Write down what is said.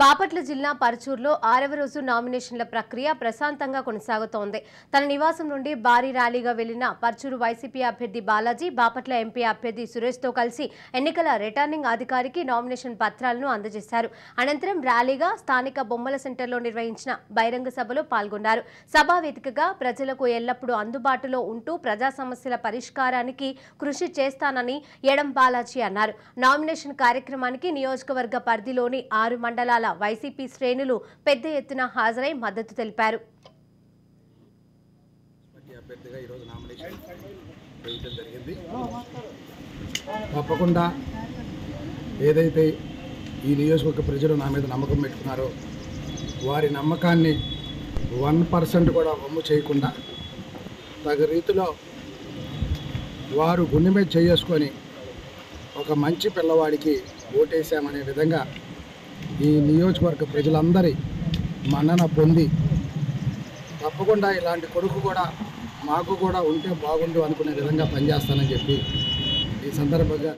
బాపట్ల జిల్లా పరచూరులో 6వ రోజు నామినేషన్ల ప్రక్రియ ప్రశాంతంగా కొనసాగుతోంది. తన నివాసం నుండి భారీ ర్యాలీగా వెళ్లిన పరచూరు వైసీపీ అభ్యర్థి బాలాజీ బాపట్ల ఎంపీ అభ్యర్థి సురేష్తో కలిసి ఎన్నికల రిటర్నింగ్ అధికారికి నామినేషన్ పత్రాలను అందజేశారు. అనంతరం ర్యాలీగా స్థానిక బొమ్మల సెంటర్లో నిర్వహించిన బహిరంగ సభలో పాల్గొన్నారు. సభా వేదికగా ప్రజలకు ఎల్లప్పుడూ అందుబాటులో ఉంటూ ప్రజా సమస్యల పరిష్కారానికి కృషి చేస్తానని ఎడం బాలాజీ అన్నారు. నామినేషన్ కార్యక్రమానికి నియోజకవర్గ పరిధిలోని 6 మండలాల వైసీపీ శ్రేణులు పెద్ద ఎత్తున హాజరై మద్దతు తెలిపారు. తప్పకుండా ఏదైతే ఈ నియోజకవర్గ ప్రజలు నా మీద నమ్మకం పెట్టుకున్నారో వారి నమ్మకాన్ని 1% కూడా వమ్ము చేయకుండా తగు రీతిలో వారు గుండె మీద చేసుకొని ఒక మంచి పిల్లవాడికి ఓటేశామనే విధంగా ఈ నియోజకవర్గ ప్రజలందరి మన్నన పొంది తప్పకుండా ఇలాంటి కొడుకు కూడా మాకు కూడా ఉంటే బాగుండు అనుకునే విధంగా పనిచేస్తానని చెప్పి ఈ సందర్భంగా